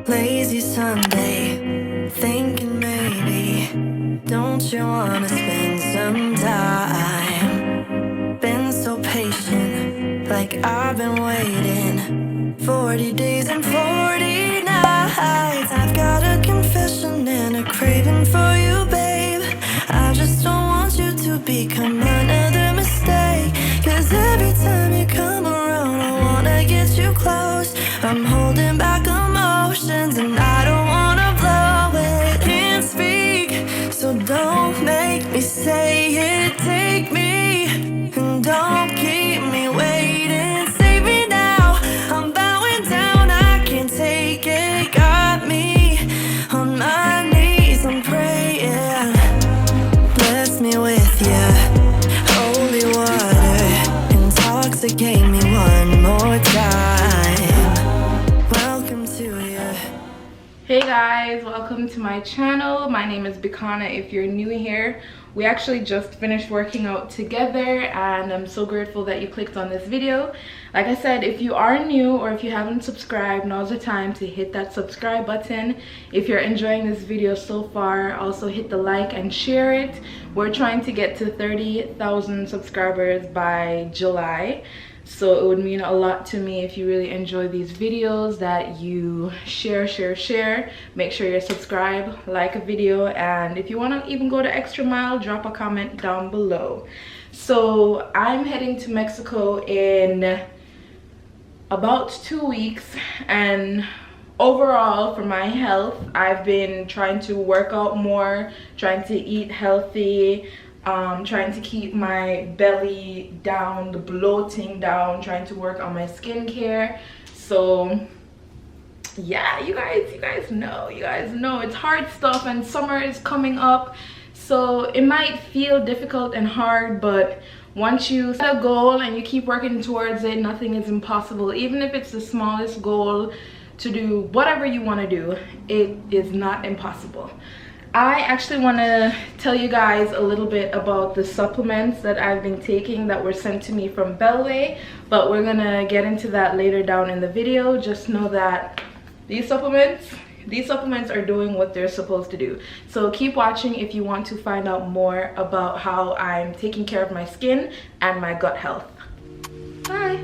Lazy Sunday, thinking maybe, don't you wanna spend some time? Been so patient, like I've been waiting 40 days and 40 nights. I've got a confession and a craving for you, babe. I just don't want you to become another mistake. Cause every time you come around, I wanna get you close. I'm holding back emotions and I don't wanna blow it. Can't speak, so don't make me say it. Take me and don't keep me waiting. Save me now, I'm bowing down, I can't take it. Got me on my knees, I'm praying. Bless me with ya, holy water, intoxicate me one more time. Welcome to ya. Hey guys, welcome to my channel. My name is Bicana. If you're new here, we actually just finished working out together and I'm so grateful that you clicked on this video. Like I said, if you are new or if you haven't subscribed, now's the time to hit that subscribe button. If you're enjoying this video so far, also hit the like and share it. We're trying to get to 30,000 subscribers by July. So it would mean a lot to me if you really enjoy these videos that you share. Make sure you're subscribed, like a video, and if you want to even go the extra mile, drop a comment down below. So I'm heading to Mexico in about 2 weeks, and overall for my health, I've been trying to work out more, trying to eat healthy, trying to keep my belly down, the bloating down, trying to work on my skincare. So yeah, you guys know it's hard stuff, and summer is coming up, so it might feel difficult and hard, but once you set a goal and you keep working towards it, nothing is impossible. Even if it's the smallest goal, to do whatever you want to do, it is not impossible. I actually want to tell you guys a little bit about the supplements that I've been taking that were sent to me from Bellway, but we're gonna get into that later down in the video. Just know that these supplements are doing what they're supposed to do. So keep watching if you want to find out more about how I'm taking care of my skin and my gut health. Bye.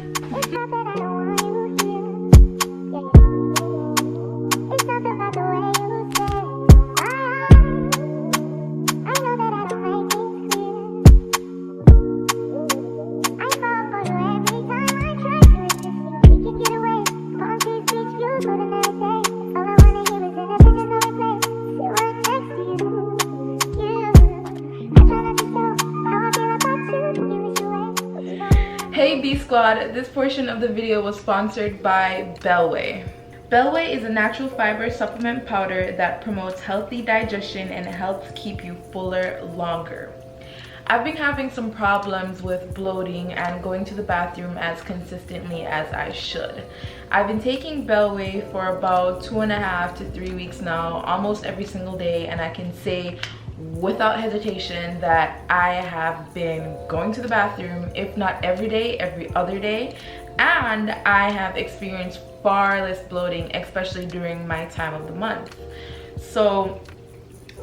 Hey B Squad, this portion of the video was sponsored by Bellway. Bellway is a natural fiber supplement powder that promotes healthy digestion and helps keep you fuller longer. I've been having some problems with bloating and going to the bathroom as consistently as I should. I've been taking Bellway for about 2.5 to 3 weeks now, almost every single day, and I can say without hesitation that I have been going to the bathroom, if not every day, every other day, and I have experienced far less bloating, especially during my time of the month. So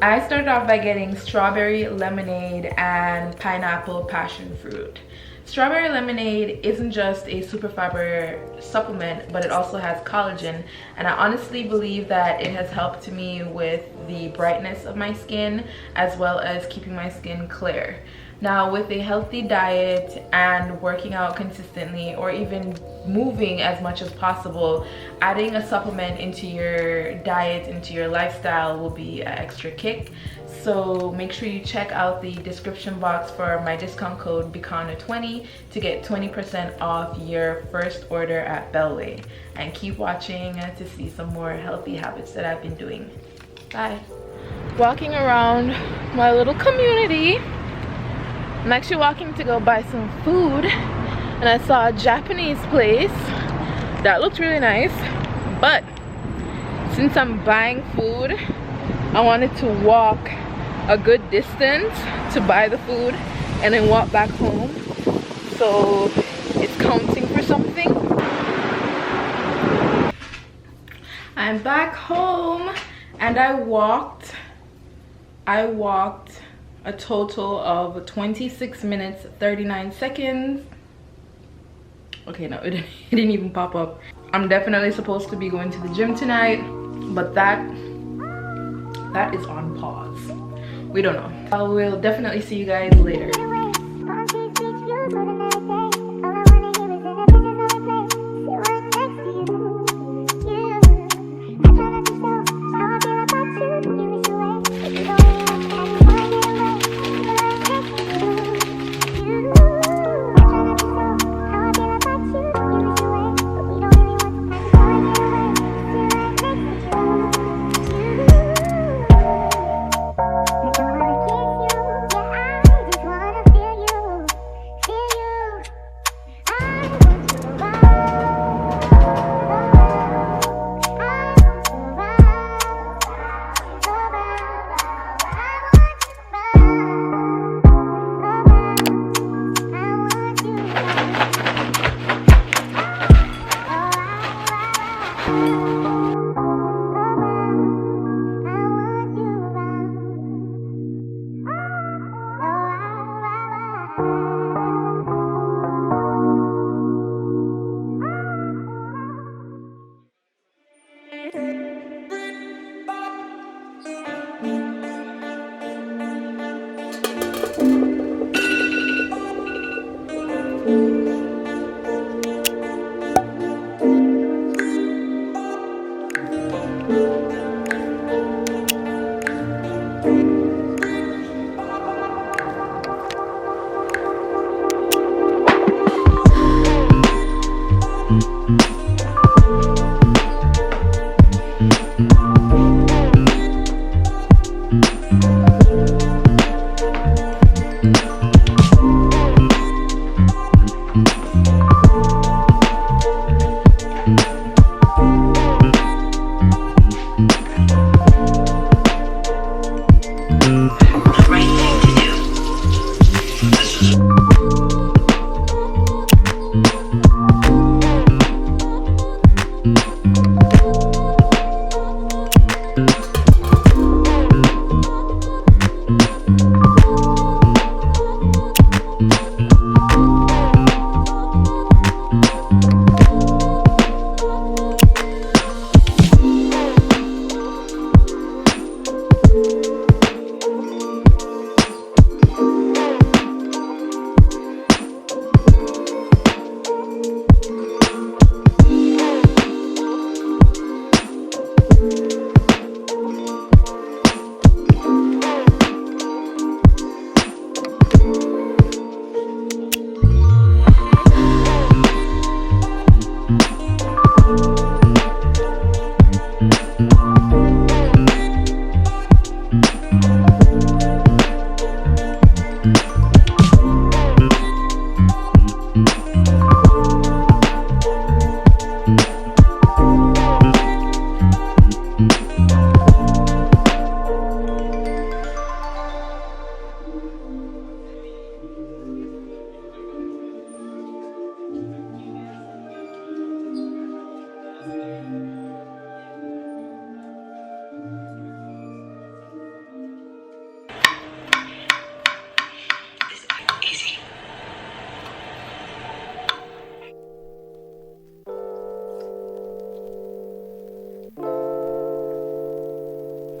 I started off by getting strawberry lemonade and pineapple passion fruit. Strawberry lemonade isn't just a super fiber supplement, but it also has collagen, and I honestly believe that it has helped me with the brightness of my skin as well as keeping my skin clear. Now, with a healthy diet and working out consistently, or even moving as much as possible, adding a supplement into your diet, into your lifestyle will be an extra kick. So make sure you check out the description box for my discount code Bicana20 to get 20% off your first order at Bellway. And keep watching to see some more healthy habits that I've been doing. Bye. Walking around my little community, I'm actually walking to go buy some food, and I saw a Japanese place that looked really nice, but since I'm buying food, I wanted to walk a good distance to buy the food and then walk back home, so it's counting for something. I'm back home, and I walked a total of 26 minutes 39 seconds. Okay, no, it didn't even pop up. I'm definitely supposed to be going to the gym tonight, but that is on pause. We don't know. I will definitely see you guys later.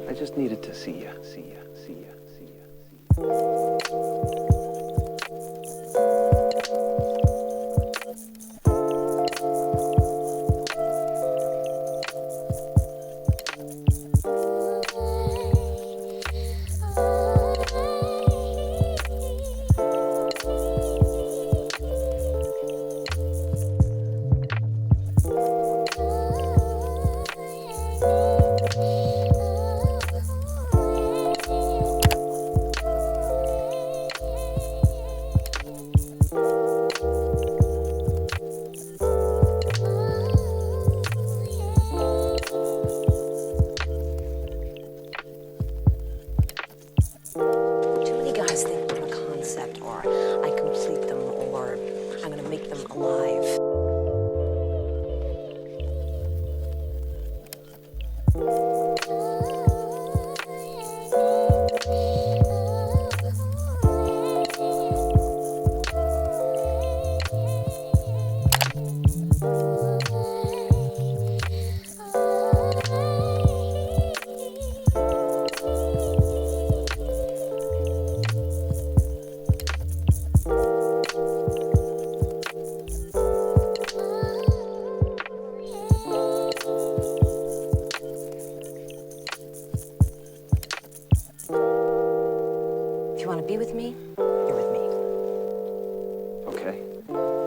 I just needed to see ya, see ya, see ya, see ya, see ya. me, you're with me. Okay.